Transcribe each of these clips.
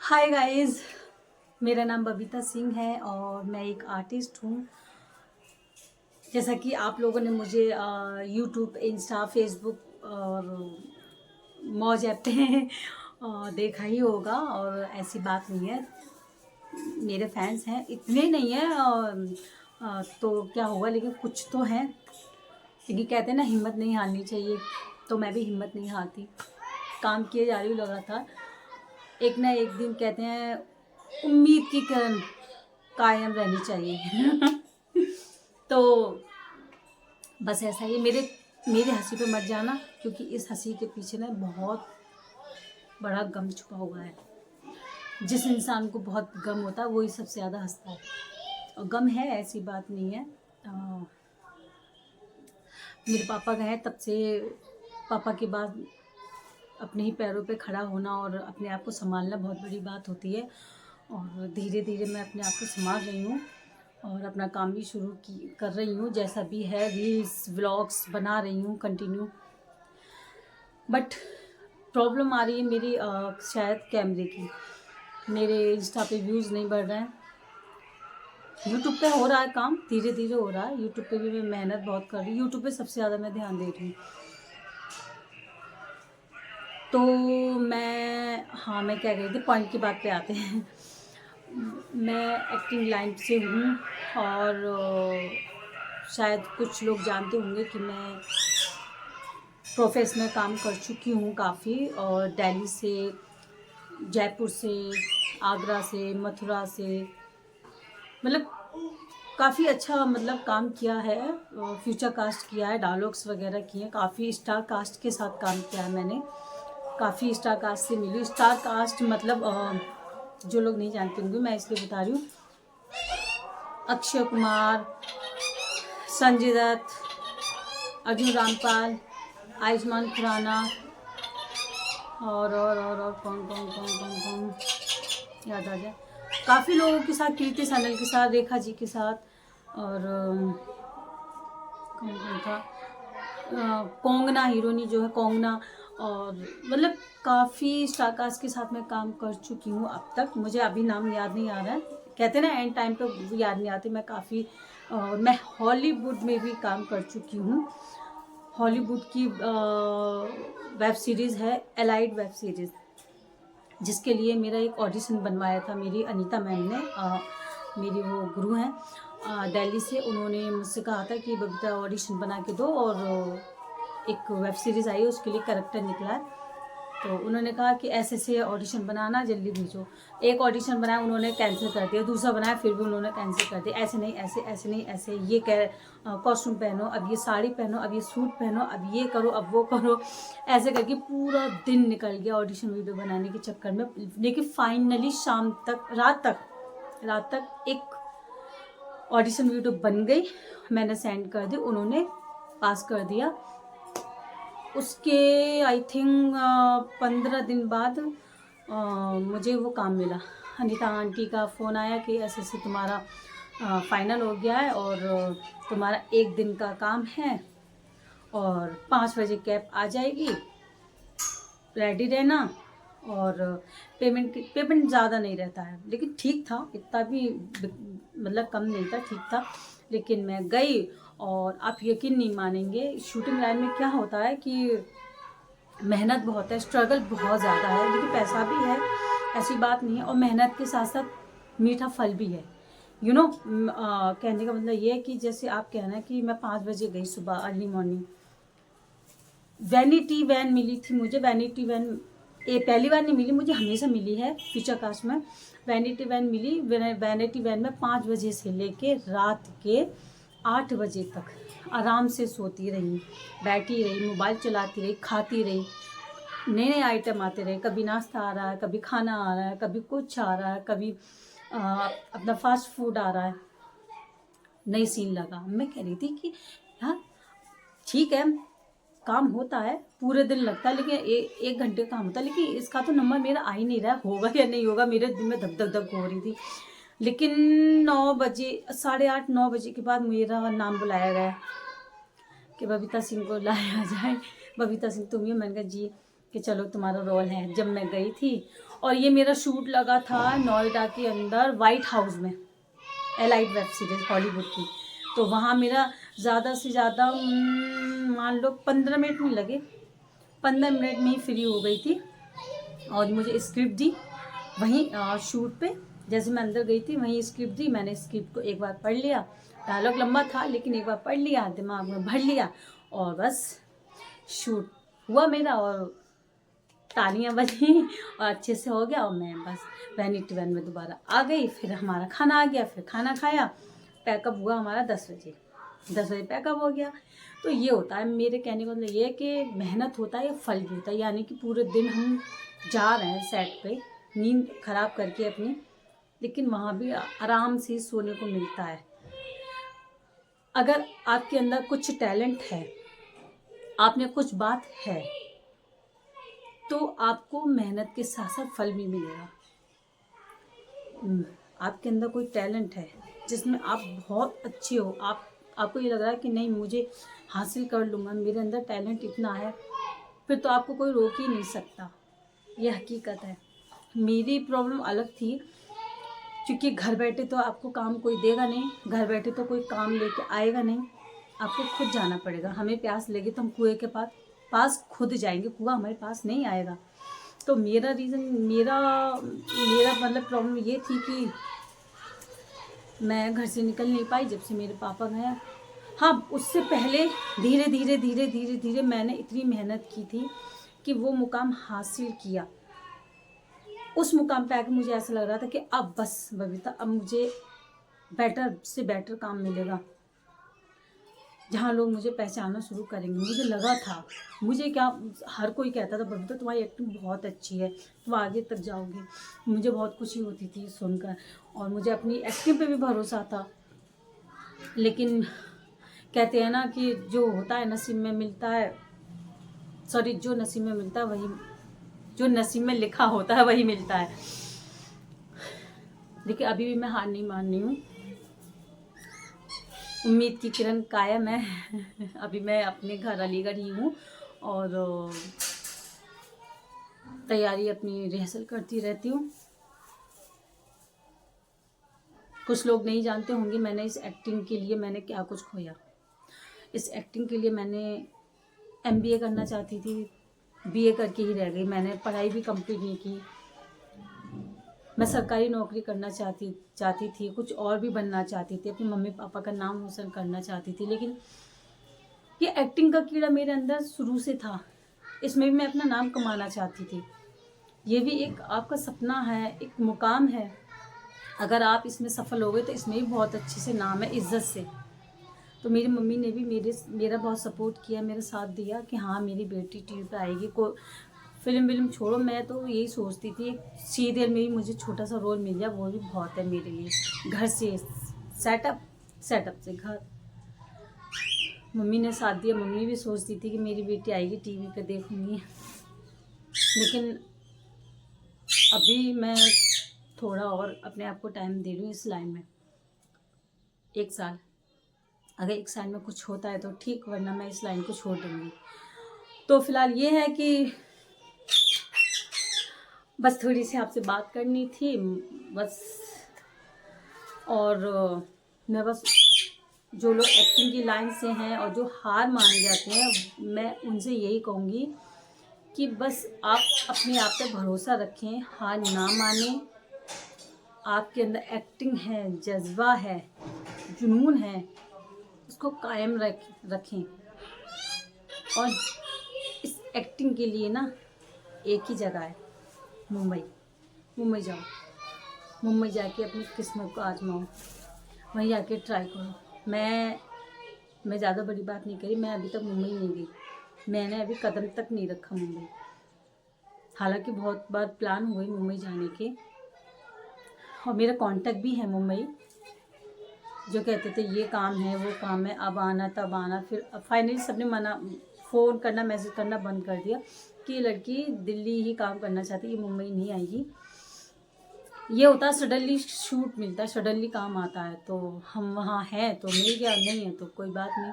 Hi guys, मेरा नाम बबीता सिंह है और मैं एक आर्टिस्ट हूँ। जैसा कि आप लोगों ने मुझे यूट्यूब, इंस्टा, फेसबुक और मौज ऐप पे देखा ही होगा। और ऐसी बात नहीं है, मेरे फैंस हैं, इतने नहीं हैं तो क्या हुआ, लेकिन कुछ तो हैं। लेकिन कहते हैं ना, हिम्मत नहीं हारनी चाहिए, तो मैं भी हिम्मत नहीं हारती, काम किए जा रही हूँ लगातार। एक ना एक दिन कहते हैं उम्मीद की किरण कायम रहनी चाहिए। तो बस ऐसा ही मेरे मेरे हंसी पे मत जाना, क्योंकि इस हंसी के पीछे ना बहुत बड़ा गम छुपा हुआ है। जिस इंसान को बहुत गम होता है वही सबसे ज़्यादा हंसता है, और गम है, ऐसी बात नहीं है। मेरे पापा गए तब से, पापा के बाद अपने ही पैरों पे खड़ा होना और अपने आप को संभालना बहुत बड़ी बात होती है। और धीरे धीरे मैं अपने आप को संभाल रही हूँ और अपना काम भी शुरू कर रही हूँ, जैसा भी है, रील्स व्लॉग्स बना रही हूँ कंटिन्यू। बट प्रॉब्लम आ रही है मेरी शायद कैमरे की। मेरे इंस्टा पे व्यूज़ नहीं बढ़ रहे हैं। यूट्यूब पे हो रहा है काम, धीरे धीरे हो रहा है। यूट्यूब पे भी मैं मेहनत बहुत कर रही हूँ, यूट्यूब पे सबसे ज़्यादा मैं ध्यान दे रही हूँ। तो मैं क्या कह रही थी, पॉइंट की बात पे आते हैं। मैं एक्टिंग लाइन से हूँ और शायद कुछ लोग जानते होंगे कि मैं प्रोफेशनल काम कर चुकी हूँ काफ़ी, और दिल्ली से, जयपुर से, आगरा से, मथुरा से, मतलब काफ़ी अच्छा मतलब काम किया है। फ्यूचर कास्ट किया है, डायलॉग्स वगैरह किए हैं, काफ़ी स्टार कास्ट के साथ काम किया है मैंने। काफ़ी स्टार कास्ट से मिली। स्टार कास्ट मतलब जो लोग नहीं जानते होंगे, मैं इसलिए बता रही हूँ, अक्षय कुमार, संजय दत्त, अर्जुन रामपाल, आयुष्मान खुराना और कौन कौन कौन कौन कौन याद आ जाए, काफ़ी लोगों के साथ, कृति सनल के साथ, रेखा जी के साथ, और कौन कौन था, कोंगना, हीरोनी जो है कोंगना, और मतलब काफ़ी स्टार कास्ट के साथ मैं काम कर चुकी हूँ अब तक। मुझे अभी नाम याद नहीं आ रहा है, कहते हैं ना एंड टाइम पे याद नहीं आते। मैं काफ़ी मैं हॉलीवुड में भी काम कर चुकी हूँ। हॉलीवुड की वेब सीरीज़ है एलाइड वेब सीरीज़, जिसके लिए मेरा एक ऑडिशन बनवाया था मेरी अनीता मैम ने। मेरी वो गुरु हैं दिल्ली से, उन्होंने मुझसे कहा था कि बबीता ऑडिशन बना के दो, और एक वेब सीरीज़ आई है, उसके लिए कैरेक्टर निकला है। तो उन्होंने कहा कि ऐसे से ऑडिशन बनाना, जल्दी भेजो। एक ऑडिशन बनाया, उन्होंने कैंसिल कर दिया, दूसरा बनाया, फिर भी उन्होंने कैंसिल कर दिया। ऐसे नहीं, ऐसे, ऐसे नहीं, ऐसे, ये कॉस्ट्यूम पहनो, अब ये साड़ी पहनो, अब ये सूट पहनो, अब ये करो, अब वो करो। ऐसे करके पूरा दिन निकल गया ऑडिशन वीडियो बनाने के चक्कर में। लेकिन फाइनली शाम तक, रात तक एक ऑडिशन वीडियो बन गई, मैंने सेंड कर दी, उन्होंने पास कर दिया। उसके आई थिंक 15 दिन बाद मुझे वो काम मिला। अनीता आंटी का फ़ोन आया कि ऐसे ऐसे तुम्हारा फाइनल हो गया है, और तुम्हारा 1 दिन का काम है, और 5 बजे कैब आ जाएगी, रेडी रहना। और पेमेंट ज़्यादा नहीं रहता है, लेकिन ठीक था, इतना भी मतलब कम नहीं था, ठीक था। लेकिन मैं गई, और आप यकीन नहीं मानेंगे, शूटिंग लाइन में क्या होता है कि मेहनत बहुत है, स्ट्रगल बहुत ज़्यादा है, लेकिन पैसा भी है, ऐसी बात नहीं है। और मेहनत के साथ साथ मीठा फल भी है। कहने का मतलब ये है कि जैसे आप कहना कि मैं 5 बजे गई सुबह, अर्ली मॉर्निंग, वैनिटी वैन मिली थी मुझे। वैनिटी वैन पहली बार नहीं मिली मुझे, हमेशा मिली है फ्यूचर कास्ट में। वैनिटी वैन मिली। वैनिटी वैन में 5 बजे से लेके रात के 8 बजे तक आराम से सोती रही, बैठी रही, मोबाइल चलाती रही, खाती रही। नए नए आइटम आते रहे, कभी नाश्ता आ रहा है, कभी खाना आ रहा है, कभी कुछ आ रहा है, कभी अपना फास्ट फूड आ रहा है। नई सीन लगा, मैं कह रही थी कि यार ठीक है, काम होता है, पूरे दिन लगता है, लेकिन 1 घंटे का काम होता है, लेकिन इसका तो नंबर मेरा आ ही नहीं रहा है, होगा या नहीं होगा। मेरे दिल में धक धक धक हो रही थी। लेकिन 9 बजे, 8:30, 9 बजे के बाद मेरा नाम बुलाया गया कि बबीता सिंह को लाया जाए। बबीता सिंह तुम ही हो? मैंने कहा जी। कि चलो तुम्हारा रोल है। जब मैं गई थी, और ये मेरा शूट लगा था नोएडा के अंदर वाइट हाउस में, एलाइट वेब सीरीज़ हॉलीवुड की। तो वहाँ मेरा ज़्यादा से ज़्यादा मान लो 15 मिनट नहीं लगे, 15 मिनट में ही फ्री हो गई थी। और मुझे स्क्रिप्ट दी वहीं शूट पे, जैसे मैं अंदर गई थी वहीं स्क्रिप्ट दी। मैंने स्क्रिप्ट को एक बार पढ़ लिया, डायलॉग लंबा था लेकिन एक बार पढ़ लिया, दिमाग में भर लिया, और बस शूट हुआ मेरा, और तालियां बजी और अच्छे से हो गया। और मैं बस वैनिटी वैन में दोबारा आ गई। फिर हमारा खाना आ गया, फिर खाना खाया, पैकअप हुआ हमारा 10 बजे, 10 बजे पैकअप हो गया। तो ये होता है, मेरे कहने का मतलब ये है कि मेहनत होता है या फल भी होता है। यानी कि पूरे दिन हम जा रहे हैं सेट पे, नींद खराब करके अपनी, लेकिन वहाँ भी आराम से सोने को मिलता है। अगर आपके अंदर कुछ टैलेंट है, आप में कुछ बात है, तो आपको मेहनत के साथ साथ फल भी मिलेगा। आपके अंदर कोई टैलेंट है जिसमें आप बहुत अच्छे हो, आपको ये लग रहा है कि नहीं मुझे हासिल कर लूँगा, मेरे अंदर टैलेंट इतना है, फिर तो आपको कोई रोक ही नहीं सकता। ये हकीकत है। मेरी प्रॉब्लम अलग थी, क्योंकि घर बैठे तो आपको काम कोई देगा नहीं, घर बैठे तो कोई काम लेके आएगा नहीं, आपको खुद जाना पड़ेगा। हमें प्यास लगी तो हम कुएं के पास खुद जाएंगे, कुआं हमारे पास नहीं आएगा। तो मेरा मतलब प्रॉब्लम ये थी कि मैं घर से निकल नहीं पाई जब से मेरे पापा गए। हाँ, उससे पहले धीरे धीरे मैंने इतनी मेहनत की थी कि वो मुकाम हासिल किया। उस मुकाम पे आके मुझे ऐसा लग रहा था कि अब बस बबीता, अब मुझे बेटर से बेटर काम मिलेगा, जहाँ लोग मुझे पहचानना शुरू करेंगे। मुझे लगा था, मुझे क्या, हर कोई कहता था बबीता तुम्हारी एक्टिंग बहुत अच्छी है, तुम आगे तक जाओगी। मुझे बहुत खुशी होती थी सुनकर, और मुझे अपनी एक्टिंग पे भी भरोसा था। लेकिन कहते हैं ना कि जो होता है नसीब में मिलता है, सॉरी, जो नसीब में मिलता है वही, जो नसीब में लिखा होता है वही मिलता है। देखिए, अभी भी मैं हार नहीं मान रही हूँ, उम्मीद की किरण कायम है। अभी मैं अपने घर अलीगढ़ ही हूँ, और तैयारी अपनी रिहर्सल करती रहती हूँ। कुछ लोग नहीं जानते होंगे मैंने इस एक्टिंग के लिए मैंने क्या कुछ खोया। इस एक्टिंग के लिए मैंने MBA करना चाहती थी, BA करके ही रह गई। मैंने पढ़ाई भी कंप्लीट नहीं की। मैं सरकारी नौकरी करना चाहती थी, कुछ और भी बनना चाहती थी, अपने मम्मी पापा का नाम रोशन करना चाहती थी। लेकिन ये एक्टिंग का कीड़ा मेरे अंदर शुरू से था, इसमें भी मैं अपना नाम कमाना चाहती थी। ये भी एक आपका सपना है, एक मुकाम है। अगर आप इसमें सफल हो गए तो इसमें भी बहुत अच्छे से नाम है, इज्जत से। तो मेरी मम्मी ने भी मेरा बहुत सपोर्ट किया, मेरा साथ दिया कि हाँ मेरी बेटी टीवी पे आएगी। को फिल्म छोड़ो, मैं तो यही सोचती थी सीरियल में भी मुझे छोटा सा रोल मिल जाए, वो भी बहुत है मेरे लिए। घर से सेटअप से घर, मम्मी ने साथ दिया। मम्मी भी सोचती थी कि मेरी बेटी आएगी टीवी पे देखूंगी। लेकिन अभी मैं थोड़ा और अपने आप को टाइम दे रही हूँ इस लाइन में, 1 साल। अगर 1 साल में कुछ होता है तो ठीक, वरना मैं इस लाइन को छोड़ दूँगी। तो फिलहाल ये है कि बस थोड़ी सी आपसे बात करनी थी बस। और मैं बस, जो लोग एक्टिंग की लाइन से हैं और जो हार मान जाते हैं, मैं उनसे यही कहूँगी कि बस आप अपने आप पे भरोसा रखें, हार ना मानें। आपके अंदर एक्टिंग है, जज्बा है, जुनून है, उसको कायम रखें। और इस एक्टिंग के लिए ना एक ही जगह है, मुंबई जाओ, मुंबई जाके अपनी किस्मत को आजमाओ, वहीं जाके ट्राई करो। मैं ज़्यादा बड़ी बात नहीं करी, मैं अभी तक मुंबई नहीं गई, मैंने अभी कदम तक नहीं रखा मुंबई। हालांकि बहुत बार प्लान हुए मुंबई जाने के, और मेरा कांटेक्ट भी है मुंबई, जो कहते थे ये काम है वो काम है, अब आना तब आना। फिर फाइनली सबने मना, फ़ोन करना मैसेज करना बंद कर दिया कि ये लड़की दिल्ली ही काम करना चाहती है, ये मुंबई नहीं आएगी। ये होता है सडनली शूट मिलता है, सडनली काम आता है, तो हम वहाँ हैं तो मिल गया, नहीं है तो कोई बात नहीं।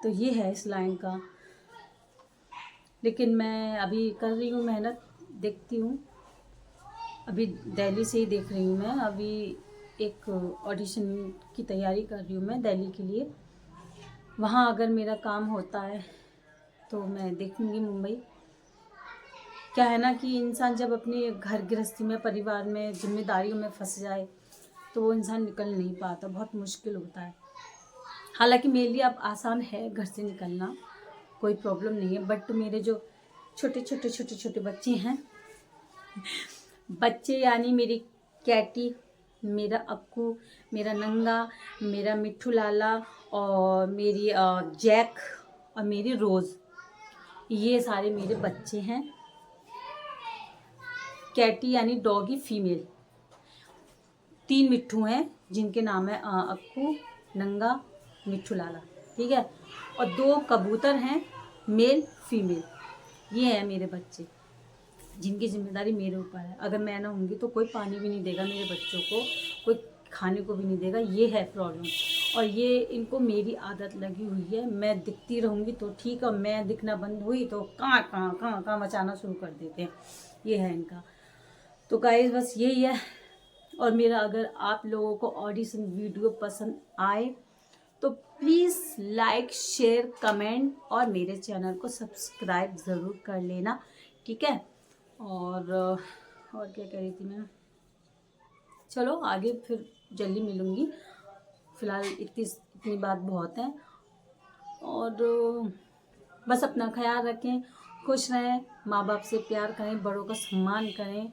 तो ये है इस लाइन का। लेकिन मैं अभी कर रही हूँ मेहनत, देखती हूँ। अभी दिल्ली से ही देख रही हूँ मैं, अभी एक ऑडिशन की तैयारी कर रही हूँ मैं दिल्ली के लिए। वहाँ अगर मेरा काम होता है तो मैं देखूँगी मुंबई। क्या है ना कि इंसान जब अपने घर गृहस्थी में, परिवार में, जिम्मेदारियों में फंस जाए तो वो इंसान निकल नहीं पाता, बहुत मुश्किल होता है। हालांकि मेरे लिए अब आसान है घर से निकलना, कोई प्रॉब्लम नहीं है। बट मेरे जो छोटे छोटे बच्चे हैं, बच्चे यानी मेरी कैटी, मेरा अक्कू, मेरा नंगा, मेरा मिट्ठू लाला और मेरी जैक और मेरी रोज़, ये सारे मेरे बच्चे हैं। कैटी यानी डॉगी फीमेल, 3 मिट्ठू हैं जिनके नाम है अक्कू, नंगा, मिट्ठू लाला, ठीक है। और 2 कबूतर हैं मेल फीमेल, ये हैं मेरे बच्चे जिनकी जिम्मेदारी मेरे ऊपर है। अगर मैं ना होंगी तो कोई पानी भी नहीं देगा मेरे बच्चों को, कोई खाने को भी नहीं देगा, ये है प्रॉब्लम। और ये इनको मेरी आदत लगी हुई है, मैं दिखती रहूँगी तो ठीक है, मैं दिखना बंद हुई तो कहाँ मचाना शुरू कर देते हैं, ये है इनका। तो गाइस बस यही है। और मेरा अगर आप लोगों को ऑडिशन वीडियो पसंद आए तो प्लीज़ लाइक, शेयर, कमेंट और मेरे चैनल को सब्सक्राइब ज़रूर कर लेना, ठीक है। और क्या कह रही थी मैं, चलो आगे फिर जल्दी मिलूँगी। फ़िलहाल इतनी बात बहुत है। और बस अपना ख्याल रखें, खुश रहें, माँ बाप से प्यार करें, बड़ों का सम्मान करें।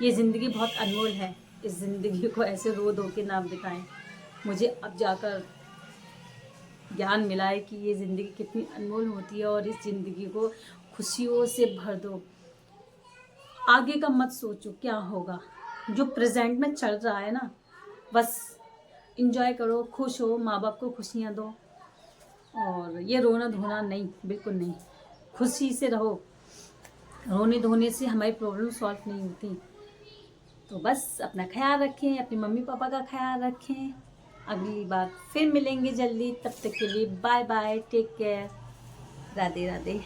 ये ज़िंदगी बहुत अनमोल है, इस ज़िंदगी को ऐसे रो धो के ना बिताएं। मुझे अब जाकर ज्ञान मिला है कि ये ज़िंदगी कितनी अनमोल होती है, और इस ज़िंदगी को खुशियों से भर दो। आगे का मत सोचो क्या होगा, जो प्रेजेंट में चल रहा है ना, बस इंजॉय करो, खुश हो, माँ बाप को खुशियाँ दो। और ये रोना धोना नहीं, बिल्कुल नहीं, खुशी से रहो। रोने धोने से हमारी प्रॉब्लम सॉल्व नहीं होती। तो बस अपना ख्याल रखें, अपने मम्मी पापा का ख्याल रखें। अगली बार फिर मिलेंगे जल्दी, तब तक के लिए bye bye, take care, Radhe Radhe.